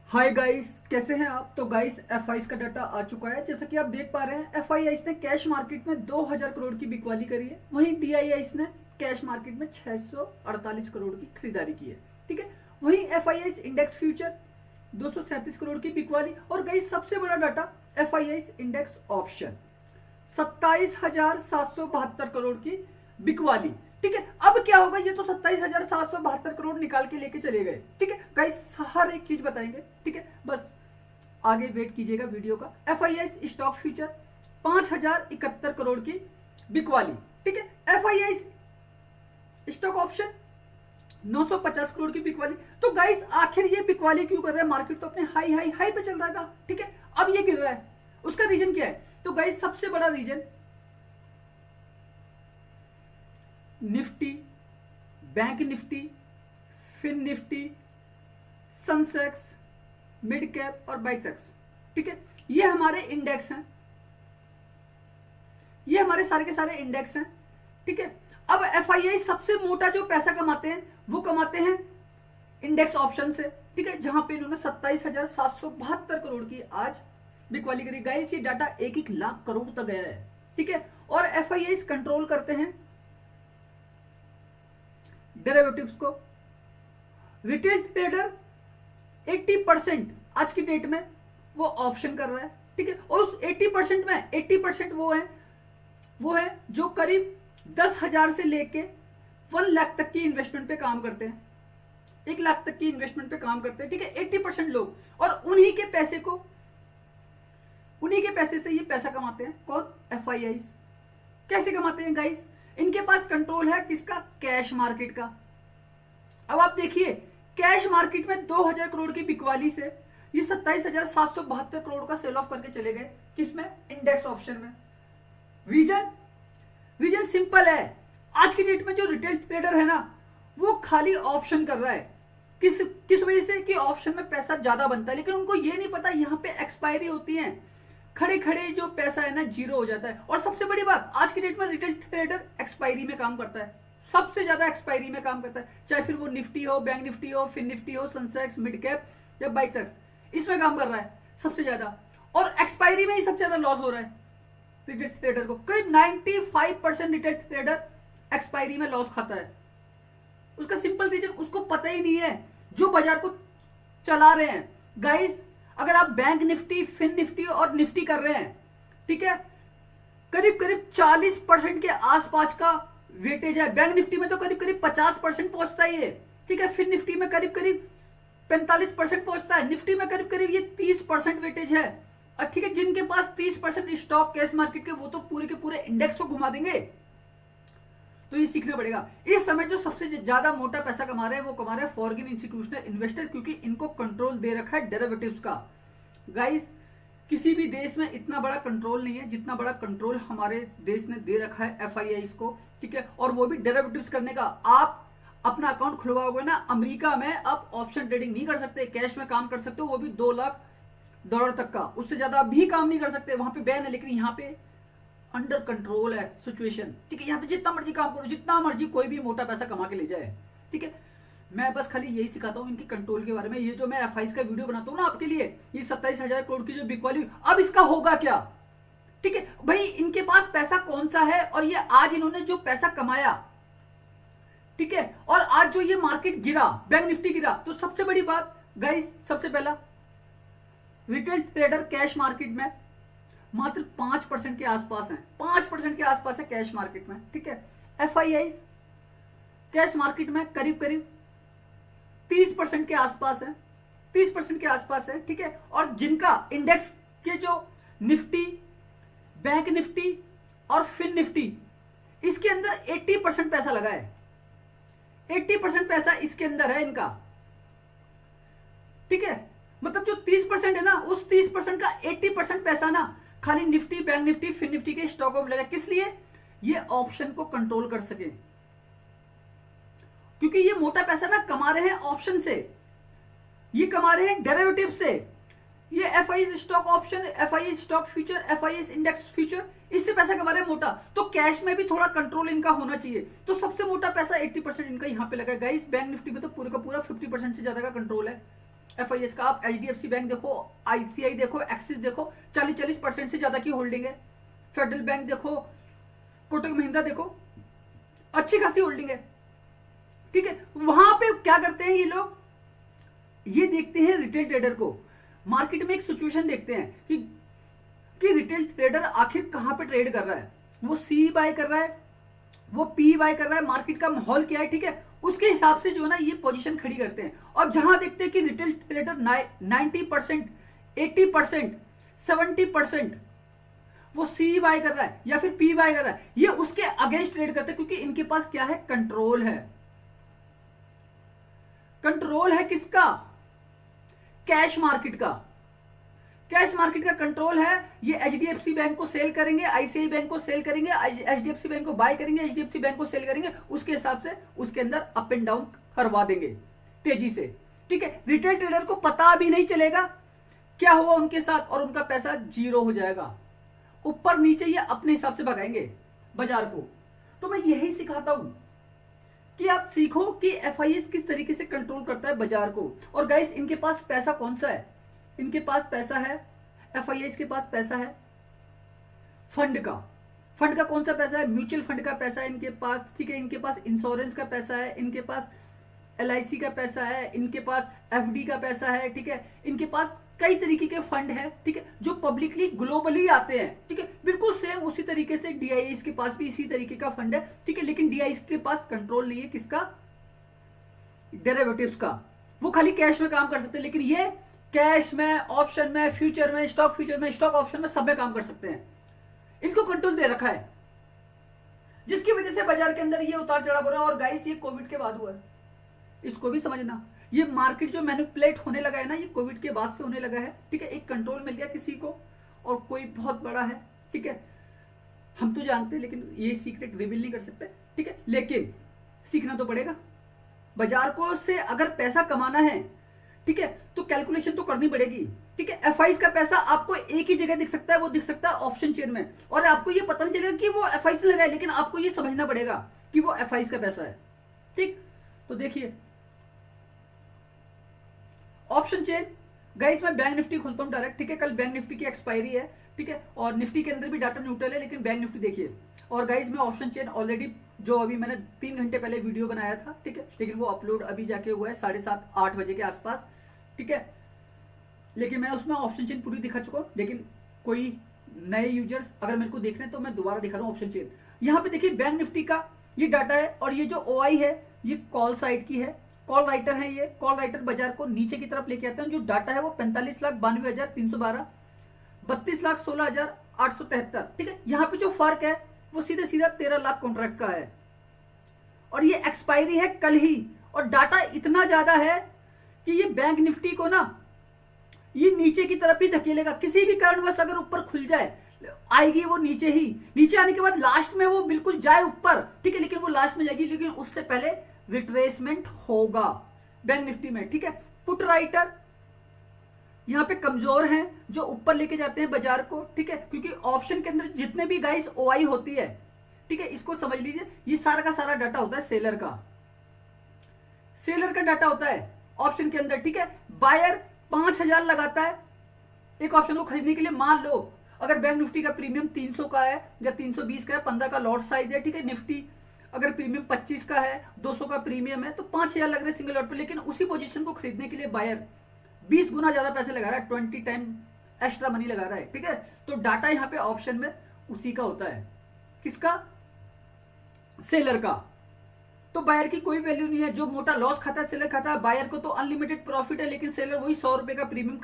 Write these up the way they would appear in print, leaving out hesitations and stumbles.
Hi guys, कैसे हैं आप। तो गाइस एफआईएस का डाटा आ चुका है। जैसा कि आप देख पा रहे हैं, एफआईआईस ने कैश मार्केट में 2000 करोड़ की बिकवाली करी है। वहीं डीआईआईस ने कैश मार्केट में 648 करोड़ की खरीदारी की है। ठीक है। वहीं एफआईआईस इंडेक्स फ्यूचर 237 करोड़ की बिकवाली। और गाइस सबसे बड़ा data FIIs index option 27,772 crore की बिकवाली। ठीक है। अब क्या होगा, ये तो 27,772 करोड़ निकाल के लेके चले गए। ठीक है गाइस, हर एक चीज बताएंगे। ठीक है, बस आगे वेट कीजिएगा वीडियो का। एफआईआईस स्टॉक फ्यूचर 5,071 करोड़ की बिकवाली। ठीक है। एफआईआईस स्टॉक ऑप्शन 950 करोड़ की बिकवाली। तो गाइस आखिर ये बिकवाली क्यों कर रहा है? मार्केट तो अपने हाई हाई हाई पे चल रहा था। ठीक है, अब ये गिर रहा है। उसका रीजन क्या है? तो गाइस सबसे बड़ा reason Nifty, bank Nifty, fin Nifty, Sensex, mid cap और बाइसेक्स। ठीक है, ये हमारे इंडेक्स हैं। ये हमारे सारे के सारे इंडेक्स हैं। ठीक है। अब एफआईआई सबसे मोटा जो पैसा कमाते हैं वो कमाते हैं इंडेक्स ऑप्शन से। ठीक है, जहां पे इन्होंने 27,772 करोड़ की आज बिकवाली करी। गाइस ये डाटा 1-1 लाख करोड़ तक गया है। ठीक है। और एफआईआई कंट्रोल करते हैं डेरिवेटिव्स को। रिटेल ट्रेडर 80% आज की डेट में वो ऑप्शन कर रहा है। ठीक है, और उस 80% में 80% वो है जो करीब 10,000 से लेके 1 लाख तक की इन्वेस्टमेंट पे काम करते हैं। 1 लाख तक की इन्वेस्टमेंट पे काम करते हैं। ठीक है, 80% लोग। और उन्हीं के पैसे से ये पैसा कमाते हैं। कौन? एफआईआईस। कैसे कमाते हैं गाइस? इनके पास कंट्रोल है किसका? कैश मार्केट का। अब आप देखिए, कैश मार्केट में 2000 करोड़ की बिकवाली से ये 27,772 करोड़ का सेल ऑफ करके चले गए। किसमें? इंडेक्स ऑप्शन में। रीजन सिंपल है। आज की डेट में जो रिटेल ट्रेडर है ना, वो खाली ऑप्शन कर रहा है। किस वजह से? कि ऑप्शन में पैसा ज्यादा बनता है, लेकिन उनको ये नहीं पता यहां पे एक्सपायरी होती है। खड़े खड़े जो पैसा है ना, जीरो हो जाता है। और सबसे बड़ी बात, आज की डेट में रिटेल ट्रेडर एक्सपायरी में काम करता है। सबसे ज्यादा एक्सपायरी में काम करता है, चाहे फिर वो निफ्टी हो, बैंक निफ्टी हो, फिन निफ्टी हो, सनसेक्स, मिड कैप या बाइसेक्स, इसमें काम कर रहा है सबसे ज्यादा। और एक्सपायरी में ही सबसे ज्यादा लॉस हो रहा है रिटेल ट्रेडर को। करीब 95% रिटेल ट्रेडर एक्सपायरी में लॉस खाता है। उसका सिंपल रीजन, उसको पता ही नहीं है जो बाजार को चला रहे हैं। गाइस अगर आप बैंक निफ्टी, फिन निफ्टी और निफ्टी कर रहे हैं, ठीक है, करीब 40% के आसपास का वेटेज है। बैंक निफ्टी में तो करीब 50% पहुंचता ही है। ठीक है, फिर निफ्टी में करीब 45% पहुंचता है। निफ्टी में करीब ये 30% वेटेज है। और ठीक है, जिनके पास 30% स्टॉक कैश मार्केट के, वो तो पूरे के पूरे इंडेक्स को घुमा देंगे। तो ये सीखना पड़ेगा। इस समय जो सबसे ज्यादा मोटा पैसा कमा रहे हैं वो कमा रहे हैं फॉरेन इंस्टीट्यूशनल इन्वेस्टर, क्योंकि इनको कंट्रोल दे रखा है डेरिवेटिव्स का। गाइस किसी भी देश में इतना बड़ा कंट्रोल नहीं है जितना बड़ा कंट्रोल हमारे देश ने दे रखा है एफआईआईस को। ठीक है, और वो भी डेरिवेटिव्स करने का। आप अपना अकाउंट खुलवाओगे ना अमेरिका में, आप ऑप्शन ट्रेडिंग नहीं कर सकते, कैश में काम कर सकते हो, वो भी $2 लाख तक का। उससे ज्यादा भी काम नहीं कर सकते, वहां पे बैन है। लेकिन यहाँ पे अंडर कंट्रोल है सिचुएशन। ठीक है, यहाँ पे जितना मर्जी काम करो, जितना मर्जी कोई भी मोटा पैसा कमा के ले जाए। ठीक है, मैं बस खाली यही सिखाता हूँ इनकी कंट्रोल के बारे में। ये जो मैं एफआईआईस का वीडियो बनाता हूँ ना आपके लिए, ये 27,000 करोड़ की जो बिकवाली, अब इसका होगा क्या? ठीक है भाई, इनके पास पैसा कौन सा है? और ये आज इन्होंने जो पैसा कमाया, ठीक है, और आज जो ये मार्केट गिरा, बैंक निफ्टी गिरा, तो सबसे बड़ी बात गाइस, सबसे पहला रिटेल ट्रेडर कैश मार्केट में मात्र 5% के आसपास है। 5% के आसपास है कैश मार्केट में। ठीक है, एफआईआईस कैश मार्केट में करीब 30% के आसपास है। 30% के आसपास है। ठीक है, और जिनका इंडेक्स के जो निफ्टी, बैंक निफ्टी और फिन निफ्टी, इसके अंदर 80% पैसा लगा है। 80% पैसा इसके अंदर है इनका। ठीक है, मतलब जो 30% है ना, उस 30% का 80% पैसा ना खाली Nifty, bank Nifty, fin Nifty के स्टॉकों में लगा। किस लिए? ये ऑप्शन को कंट्रोल कर सके, क्योंकि ये मोटा पैसा ना कमा रहे हैं ऑप्शन से, ये कमा रहे हैं डेरिवेटिव से। ये FIIs stock option, FIIs stock future, FIIs index future, इससे पैसा कमा रहे हैं मोटा। तो कैश में भी थोड़ा कंट्रोल इनका होना चाहिए। तो सबसे मोटा पैसा 80% इनका यहां पे लगा है गाइस। बैंक निफ्टी में तो पूरे का पूरा 50% से ज्यादा का कंट्रोल है। FIS का। आप HDFC बैंक देखो, ICI देखो, एक्सिस देखो, 40% से ज्यादा की होल्डिंग है। फेडरल बैंक देखो, कोटक महिंद्रा देखो, अच्छी खासी होल्डिंग है, ठीक है। वहां पे क्या करते हैं ये लोग, ये देखते हैं रिटेल ट्रेडर को, मार्केट में एक सिचुएशन देखते हैं कि रिटेल ट्रेडर आखिर कहां पे ट्रेड कर रहा है, वो सी बाय कर रहा है, वो पी बाय कर रहा है, मार्केट का माहौल क्या है, ठीक है, उसके हिसाब से जो है ना ये पोजीशन खड़ी करते हैं। और जहां देखते हैं कि रिटेल ट्रेडर 90%, 80%, 70% वो सी बाय कर रहा है या फिर पी बाय कर रहा है, ये उसके अगेंस्ट ट्रेड करते हैं, क्योंकि इनके पास क्या है, कंट्रोल है। कंट्रोल है किसका, कैश मार्केट का। कैश मार्केट का कंट्रोल है। ये HDFC बैंक को सेल करेंगे, ICICI बैंक को सेल करेंगे, HDFC बैंक को बाय करेंगे, HDFC बैंक को सेल करेंगे, उसके हिसाब से उसके अंदर अप एंड डाउन करवा देंगे तेजी से, ठीक है। रिटेल ट्रेडर को पता भी नहीं चलेगा क्या हुआ उनके साथ, और उनका पैसा जीरो हो जाएगा। ऊपर नीचे ये अपने हिसाब से भगाएंगे बाजार को। तो मैं यही सिखाता हूं कि आप सीखो कि FIS किस तरीके से कंट्रोल करता है बाजार को। और गाइस, इनके पास पैसा कौन सा है, इनके पास पैसा है, FIS के पास पैसा है फंड का। फंड का कौन सा पैसा है, म्यूचुअल फंड का पैसा है इनके पास, ठीक है। इनके पास इंश्योरेंस का पैसा है, इनके पास LIC का पैसा है, इनके पास FD का पैसा है, ठीक है। इनके पास कई तरीके के फंड है, ठीक है, जो पब्लिकली ग्लोबली आते हैं, ठीक है। बिल्कुल सेम उसी तरीके से DIS के पास भी इसी तरीके का फंड है, ठीक है। लेकिन DIS के पास कंट्रोल नहीं है किसका, डेरिवेटिव्स का। वो खाली कैश में काम कर सकते हैं, लेकिन ये कैश में, ऑप्शन में, फ्यूचर में, स्टॉक फ्यूचर में, स्टॉक ऑप्शन में, सब में काम कर सकते हैं। इनको कंट्रोल दे रखा है, जिसकी वजह से बाजार के अंदर ये उतार चढ़ाव हो रहा है। और गाइस, ये कोविड के बाद हुआ है, इसको भी समझना। ये मार्केट जो मैनिपुलेट होने लगा है ना, ये कोविड के बाद से होने लगा है, ठीक है। एक कंट्रोल मिल गया किसी को, और कोई बहुत बड़ा है, ठीक है। हम तो जानते हैं, लेकिन ये सीक्रेट रिवील नहीं कर सकते, ठीक है। लेकिन सीखना तो पड़ेगा। बाजार को से अगर पैसा कमाना है, ठीक है, तो कैलकुलेशन तो करनी पड़ेगी, ठीक है। FIS का पैसा आपको एक ही जगह दिख सकता है, वो दिख सकता है ऑप्शन चेन में, और आपको ये पता नहीं चलेगा कि वो FIS लगा है, लेकिन आपको ये समझना पड़ेगा कि वो FIS का पैसा है, ठीक। तो देखिए ऑप्शन चेन, गाइस मैं बैंक निफ्टी खोलता हूं डायरेक्ट, ठीक है। कल बैंक निफ्टी की एक्सपायरी है, ठीक है, और निफ्टी के अंदर भी डाटा न्यूट्रल है, लेकिन बैंक निफ्टी देखिए। और गाइस मैं ऑप्शन चेन ऑलरेडी, जो अभी मैंने 3 घंटे पहले वीडियो बनाया था, ठीक है, लेकिन वो अपलोड अभी जाके हुआ है 7:30 8 बजे के आसपास, ठीक है। लेकिन मैं उसमें ऑप्शन चेन पूरी दिखा चुका हूं, लेकिन कोई नए यूजर्स अगर मेरे को देख रहे हैं तो मैं दोबारा दिखा रहा हूं ऑप्शन चेन। यहाँ पे देखिए बैंक निफ्टी का ये डाटा है, और ये जो OI है ये कॉल साइड की है, कॉल राइटर है। ये कॉल राइटर बाजार को नीचे की तरफ लेके आते हैं। जो डाटा है वो 45,92,312, 32,16,873, ठीक है। यहाँ पे जो फर्क है वो सीधा सीधा 13 लाख कॉन्ट्रैक्ट का है, और ये एक्सपायरी है कल ही। और डाटा इतना ज्यादा है कि ये बैंक निफ्टी को ना ये नीचे की तरफ ही धकेलेगा। किसी भी कारणवश अगर ऊपर खुल जाए, आएगी वो नीचे ही, नीचे आने के बाद लास्ट में वो बिल्कुल जाए ऊपर, ठीक है, लेकिन वो लास्ट में जाएगी, लेकिन उससे पहले रिट्रेसमेंट होगा बैंक निफ्टी में, ठीक है। पुट राइटर यहां पे कमजोर हैं, जो ऊपर लेके जाते हैं बाजार को, ठीक है, क्योंकि ऑप्शन के अंदर जितने भी गाइस OI होती है, ठीक है, इसको समझ लीजिए, ये सारा का सारा डाटा होता है सेलर का। सेलर का डाटा होता है ऑप्शन के अंदर, ठीक है। बायर 5,000 लगाता है एक ऑप्शन को खरीदने के लिए। मान लो अगर बैंक निफ्टी का प्रीमियम 300 का है या 320 का है, 15 का लॉट साइज है, ठीक है। निफ्टी अगर प्रीमियम 25 का है, 200 का प्रीमियम है, तो 5,000 लग रहे सिंगल लॉट पे। लेकिन उसी पोजीशन को खरीदने के लिए बायर 20 गुना ज्यादा पैसे लगा रहा है, 20 टाइम एक्स्ट्रा मनी लगा रहा है, ठीक है। तो डाटा यहाँ पे ऑप्शन में उसी का होता है, किसका, सेलर का। तो बायर की कोई वैल्यू नहीं है। जो मोटा लॉस खाता है सेलर खाता है, बायर को तो अनलिमिटेड प्रॉफिट है, लेकिन सेलर वही 100 रुपए का प्रीमियम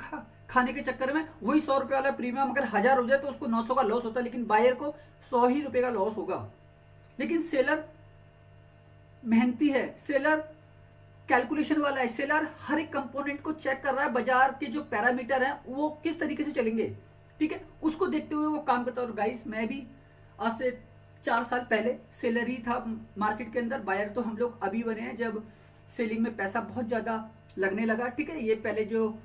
खाने के चक्कर में वही 100 रुपए वाला प्रीमियम अगर 1000 हो जाए तो उसको 900 का लॉस होता है, लेकिन बायर को 100 ही रुपए का लॉस होगा। लेकिन सेलर मेहनती है, सेलर कैलकुलेशन वाला है, सेलर हर एक कंपोनेंट को चेक कर रहा है, बाजार के जो पैरामीटर हैं वो किस तरीके से चलेंगे, ठीक है, उसको देखते हुए वो काम करता है। और गाइस मैं भी आज से 4 साल पहले सेलर ही था मार्केट के अंदर। बायर तो हम लोग अभी बने हैं जब सेलिंग में पैसा बहुत ज्यादा लगने लगा, ठीक है। ये पहले जो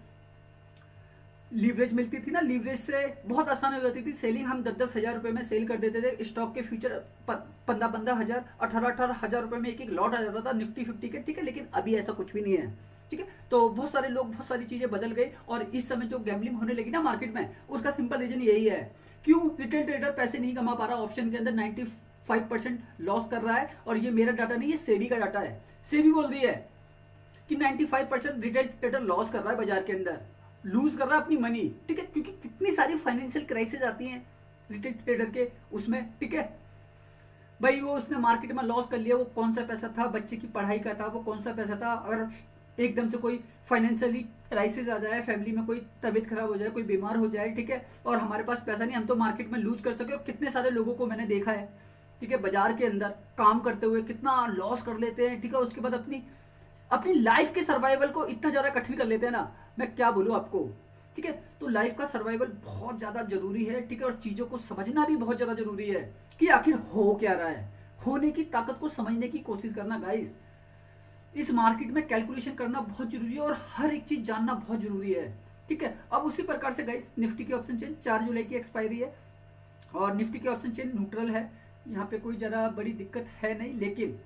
लीवरेज मिलती थी ना, लीवरेज से बहुत आसान हो जाती थी सेलिंग। हम 10-10 हजार रुपए में सेल कर देते थे स्टॉक के फ्यूचर, 15-15 हजार, 18-18 हजार रुपए में एक एक लॉट आ जाता था निफ्टी 50 के, ठीक है। लेकिन अभी ऐसा कुछ भी नहीं है, ठीक है। तो बहुत सारे लोग, बहुत सारी चीजें बदल गई और इस समय जो गैम्बलिंग होने लगी ना मार्केट में, उसका सिंपल रीजन यही है। क्यों रिटेल ट्रेडर पैसे नहीं कमा पा रहा, ऑप्शन के अंदर 95% लॉस कर रहा है। और ये मेरा डाटा नहीं, ये सेबी का डाटा है। सेबी बोल रही है कि 95% रिटेल ट्रेडर लॉस कर रहा है बाजार के अंदर, लूज कर रहा है अपनी मनी, ठीक है। क्योंकि कितनी सारी फाइनेंशियल क्राइसिस आती हैं रिटेल ट्रेडर के उसमें, ठीक है भाई। वो उसने मार्केट में लॉस कर लिया, वो कौन सा पैसा था, बच्चे की पढ़ाई का था, वो कौन सा पैसा था। अगर एकदम से कोई फाइनेंशियली क्राइसिस आ जाए, फैमिली में कोई तबीयत खराब हो जाए, कोई बीमार हो जाए, ठीक है, और हमारे पास पैसा नहीं, हम तो मार्केट में लूज कर सके। और कितने सारे लोगों को मैंने देखा है, ठीक है, बाजार के अंदर काम करते हुए कितना लॉस कर लेते हैं, ठीक है। उसके बाद अपनी अपनी लाइफ के सर्वाइवल को इतना ज्यादा कठिन कर लेते हैं ना, मैं क्या बोलूं आपको, ठीक है। तो लाइफ का सर्वाइवल बहुत ज्यादा जरूरी है, ठीक है। और चीजों को समझना भी बहुत ज्यादा जरूरी है कि आखिर हो क्या रहा है, होने की ताकत को समझने की कोशिश करना गाइस। इस मार्केट में कैलकुलेशन करना बहुत जरूरी है और हर एक चीज जानना बहुत जरूरी है, ठीक है। अब उसी प्रकार से गाइस निफ्टी की ऑप्शन चेन 4 जुलाई की एक्सपायरी है और निफ्टी की ऑप्शन चेन न्यूट्रल है। यहाँ पे कोई ज्यादा बड़ी दिक्कत है नहीं, लेकिन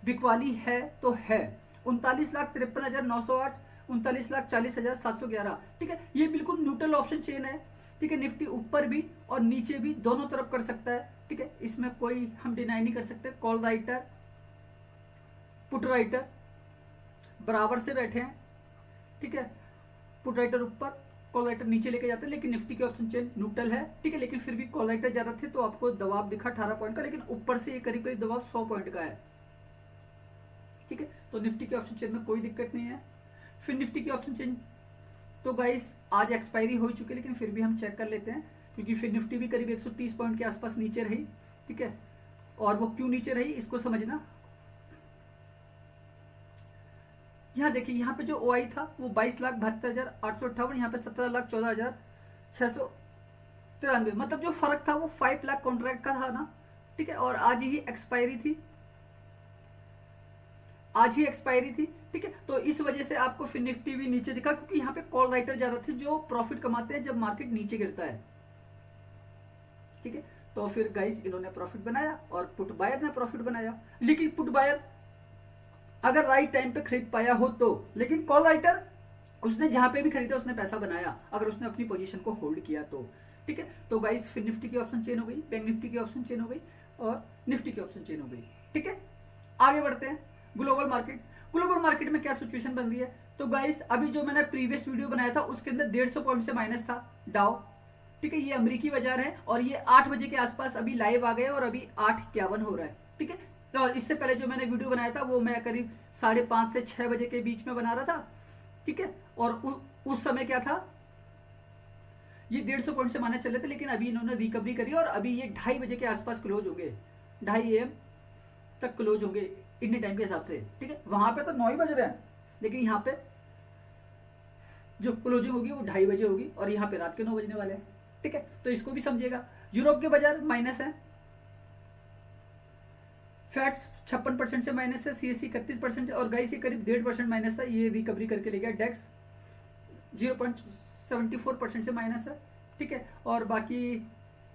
बिकवाली है तो है। 39,53,908, 39,40,711, ठीक है। ये बिल्कुल न्यूट्रल ऑप्शन चेन है, ठीक है। निफ्टी ऊपर भी और नीचे भी दोनों तरफ कर सकता है, ठीक है। इसमें कोई हम डिनाई नहीं कर सकते। कॉल राइटर, पुट राइटर बराबर से बैठे हैं, ठीक है। पुट राइटर ऊपर, कॉल राइटर नीचे लेके जाते हैं, लेकिन निफ्टी की ऑप्शन चेन न्यूट्रल है, ठीक है। लेकिन फिर भी कॉल राइटर ज्यादा थे तो आपको दबाव दिखा 18 पॉइंट का, लेकिन ऊपर से ये करीब करीब दबाव 100 पॉइंट का है, ठीक है। तो निफ्टी की ऑप्शन चेन में कोई दिक्कत नहीं है। फिर निफ्टी की ऑप्शन चेन तो गाइस आज एक्सपायरी हो चुकी है, लेकिन फिर भी हम चेक कर लेते हैं, क्योंकि फिर निफ्टी भी करीब 130 पॉइंट के आसपास नीचे रही, ठीक है। और वो क्यों नीचे रही इसको समझना। यहाँ देखिए, यहाँ पे जो ओआई था वो 22,72,858, यहाँ पे 17,14,693, मतलब जो फर्क था वो 5 लाख कॉन्ट्रैक्ट का था ना, ठीक है। और आज ही एक्सपायरी थी, आज ही एक्सपायरी थी, ठीक है। तो इस वजह से आपको फिर निफ्टी भी नीचे दिखा, क्योंकि यहाँ पे कॉल राइटर ज्यादा थे जो प्रॉफिट कमाते हैं जब मार्केट नीचे गिरता है, ठीक है। तो फिर गाइस इन्होंने प्रॉफिट बनाया और पुट बायर ने प्रॉफिट बनाया, लेकिन पुट बायर अगर राइट टाइम पे खरीद पाया हो तो, लेकिन कॉल राइटर उसने जहां पे भी खरीदा उसने पैसा बनाया, अगर उसने अपनी पोजीशन को होल्ड किया तो, ठीक है। तो गाइस फिर निफ्टी की ऑप्शन चेन हो गई, बैंक निफ्टी की ऑप्शन चेन हो गई और निफ्टी की ऑप्शन चेन हो गई, ठीक है। आगे बढ़ते हैं ग्लोबल मार्केट। ग्लोबल मार्केट में क्या सिचुएशन बन रही है, तो गाइस अभी जो मैंने प्रीवियस वीडियो बनाया था उसके अंदर 150 पॉइंट से माइनस था डाउ, ठीक है। ये अमेरिकी बाजार है और ये 8 बजे के आसपास अभी लाइव आ गए और अभी 8:51 हो रहा है, ठीक है। तो इससे पहले जो मैंने वीडियो बनाया था वो मैं करीब 5:30 से 6 बजे के बीच में बना रहा था, ठीक है। और उस समय क्या था, ये 150 पॉइंट से माइनस चल रहे थे, लेकिन अभी इन्होंने रिकवरी करी और अभी ये 2:30 बजे के आसपास क्लोज होंगे, 2:30 AM तक क्लोज होंगे इंडियन टाइम के हिसाब से, ठीक है। वहां पे तो 9 ही बज रहे हैं, लेकिन यहाँ पे जो क्लोजिंग होगी वो 2:30 बजे होगी और यहाँ पे रात के 9 बजने वाले हैं, ठीक है। तो इसको भी समझिएगा। यूरोप के बाजार माइनस है, फैट्स 56% से माइनस है, सीएससी 31% और गाइस ये करीब 1.5% माइनस था, ये रिकवरी करके ले गया। डेक्स 0.74% से माइनस है, ठीक है। और बाकी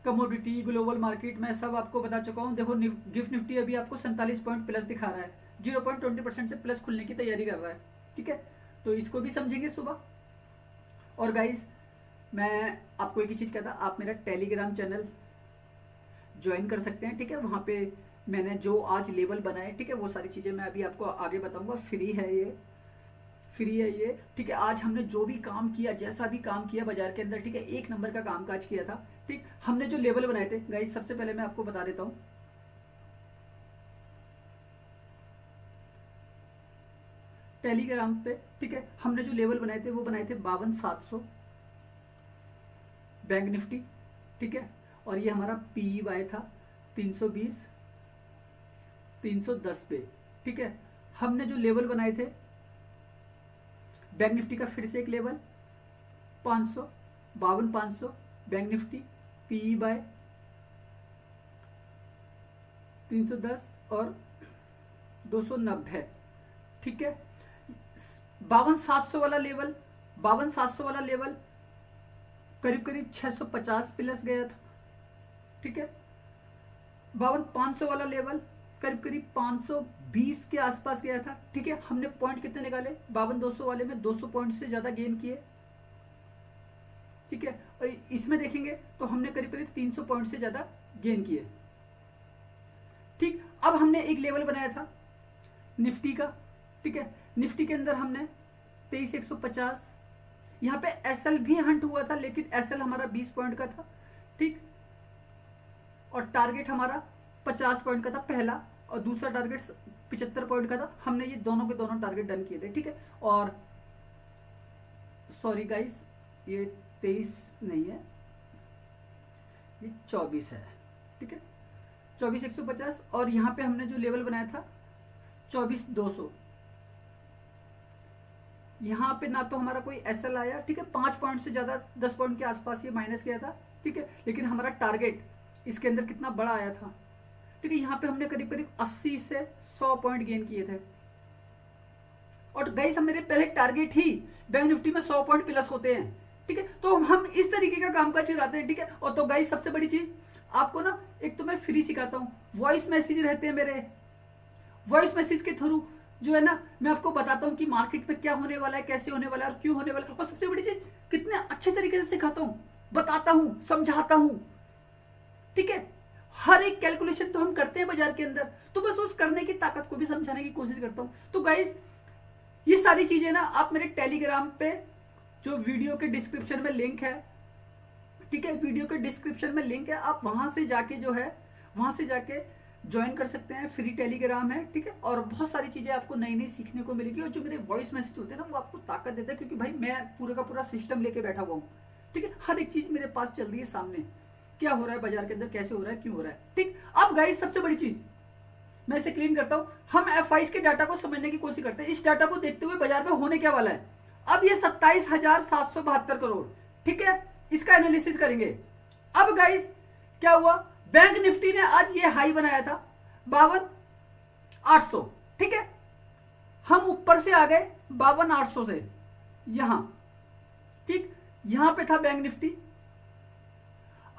कमोडिटी ग्लोबल मार्केट में सब आपको बता चुका हूँ। देखो गिफ्ट निफ्टी अभी आपको 47 पॉइंट प्लस दिखा रहा है, 0.20% से प्लस खुलने की तैयारी कर रहा है, ठीक है। तो इसको भी समझेंगे सुबह। और गाइस मैं आपको एक ही चीज कहता, आप मेरा टेलीग्राम चैनल ज्वाइन कर सकते हैं, ठीक है। वहां पे मैंने जो आज लेवल बनाए, ठीक है, वो सारी चीजें मैं अभी आपको आगे बताऊंगा। फ्री है ये, फ्री है ये, ठीक है। आज हमने जो भी काम किया, जैसा भी काम किया बाजार के अंदर, ठीक है, 1 नंबर का कामकाज किया था, ठीक। हमने जो लेवल बनाए थे गाइस, सबसे पहले मैं आपको बता देता हूं, टेलीग्राम पे, ठीक है, हमने जो लेवल बनाए थे वो बनाए थे 52,700 बैंक निफ्टी, ठीक है। और ये हमारा PEY था 320 310 पे, ठीक है। हमने जो लेवल बनाए थे बैंक निफ्टी का, फिर से एक लेवल 52,500 बैंक निफ्टी, PEY 310 और 290, ठीक है। 52,700 वाला लेवल, 52,700 वाला लेवल करीब करीब 650 प्लस गया था, ठीक है। 52,500 वाला लेवल करीब करीब 20 के आसपास गया था, ठीक है। हमने पॉइंट कितने निकाले, 52,200 वाले में 200 पॉइंट से ज्यादा गेन किए, ठीक है। और इसमें देखेंगे तो हमने करीब करीब 300 पॉइंट से ज्यादा गेन किए, ठीक। अब हमने एक लेवल बनाया था निफ्टी का, ठीक है। निफ्टी के अंदर हमने 23,150, यहाँ पे एसएल भी हंट हुआ था, लेकिन एसएल हमारा 20 पॉइंट का था, ठीक। और टारगेट हमारा 50 पॉइंट का था पहला, और दूसरा टारगेट 75 पॉइंट का था। हमने ये दोनों के दोनों टारगेट डन किए थे, ठीक है। और सॉरी गाइस, ये 23 नहीं है, ये 24 है, ठीक है। 24,150, और यहाँ पे हमने जो लेवल बनाया था 24,200, यहाँ पे ना तो हमारा कोई एसएल आया, ठीक है। 5 पॉइंट से ज्यादा, 10 पॉइंट के आसपास ये माइनस किया था, ठीक है। लेकिन हमारा टारगेट इसके अंदर कितना बड़ा आया था, ठीक है। यहाँ पे हमने करीब करीब 80 से 100 पॉइंट गेन किए थे। और गाइस मेरे पहले टारगेट ही बैंक निफ्टी में 100 पॉइंट प्लस होते हैं, ठीक है। तो हम इस तरीके का कामकाज चलाते हैं, ठीक है। और तो गाइस सबसे बड़ी चीज आपको ना, एक तो मैं फ्री सिखाता हूँ, वॉइस मैसेज रहते हैं मेरे, वॉइस मैसेज के थ्रू जो है ना मैं आपको बताता हूँ कि मार्केट में क्या होने वाला है, कैसे होने वाला है और क्यों होने वाला है। और सबसे बड़ी चीज कितने अच्छे तरीके से सिखाता हूँ, बताता हूँ, समझाता हूँ, ठीक है। हर एक कैलकुलेशन तो हम करते हैं बाजार के अंदर, तो बस उस करने की ताकत को भी समझाने की कोशिश करता हूँ। तो गाइस ये सारी चीजें ना आप मेरे टेलीग्राम पे, जो वीडियो के डिस्क्रिप्शन में लिंक है, ठीक है, वीडियो के डिस्क्रिप्शन में लिंक है, आप वहां से जाके जो है वहां से जाके ज्वाइन कर सकते हैं। फ्री टेलीग्राम है, ठीक है। और बहुत सारी चीजें आपको नई नई सीखने को मिलेगी। और जो मेरे वॉइस मैसेज होते हैं ना वो आपको ताकत देता है, क्योंकि भाई मैं पूरा का पूरा सिस्टम लेके बैठा हुआ हूँ, ठीक है। हर एक चीज मेरे पास चल रही है सामने, क्या हो रहा है बाजार के अंदर, कैसे हो रहा है, क्यों हो रहा है, ठीक। अब गाइस सबसे बड़ी चीज मैं इसे क्लीन करता हूं, हम एफआईज के डाटा को समझने की कोशिश करते हैं। इस डाटा को देखते हुए बाजार में होने क्या वाला है। अब ये 27,772 करोड़, ठीक है, इसका एनालिसिस करेंगे। अब गाइस क्या हुआ, बैंक निफ्टी ने आज ये हाई बनाया था 52,800, ठीक है। हम ऊपर से आ गए 52,800 से यहां, ठीक, यहां पे था बैंक निफ्टी।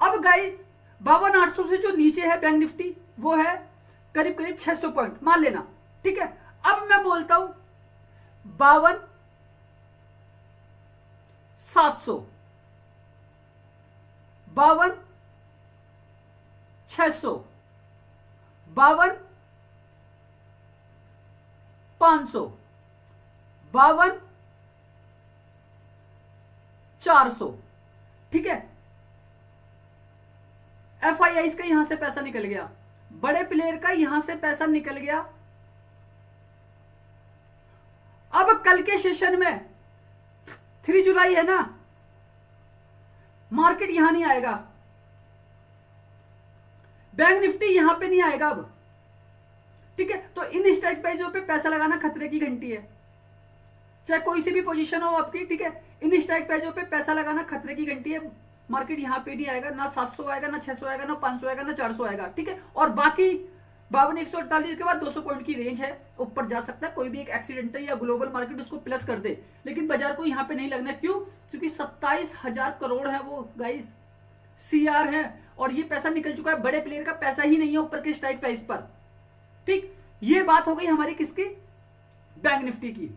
अब गाइस 52,800 से जो नीचे है बैंक निफ्टी वो है करीब करीब 600 पॉइंट मान लेना, ठीक है। अब मैं बोलता हूं 52,700, 52,600, 52,500, 52,400, ठीक है। एफआईआई का यहां से पैसा निकल गया, बड़े प्लेयर का यहां से पैसा निकल गया। अब कल के सेशन में 3 जुलाई है ना, मार्केट यहां नहीं आएगा, बैंक निफ्टी यहां पे नहीं आएगा अब, ठीक है। तो इन स्ट्राइक प्राइसों पे पैसा लगाना खतरे की घंटी है, चाहे कोई सी भी पोजीशन हो आपकी, ठीक है। इन स्ट्राइक प्राइसों पे पैसा लगाना खतरे की घंटी है। मार्केट यहां पे नहीं आएगा, ना 700 आएगा, ना 600 आएगा, ना 500 आएगा, ना 400 आएगा, ठीक है। और बाकी 52,148 के बाद 200 पॉइंट की रेंज है, ऊपर जा सकता है। कोई भी एक एक्सीडेंटल या ग्लोबल मार्केट उसको प्लस कर दे, लेकिन बाजार को यहां पे नहीं लगना। क्यों? क्योंकि 27,000 करोड़ है वो गाइस, सीआर है, और ये पैसा निकल चुका है। बड़े प्लेयर का पैसा ही नहीं है ऊपर के स्ट्राइक प्राइस पर, ठीक। ये बात हो गई हमारी किसकी, बैंक निफ्टी की।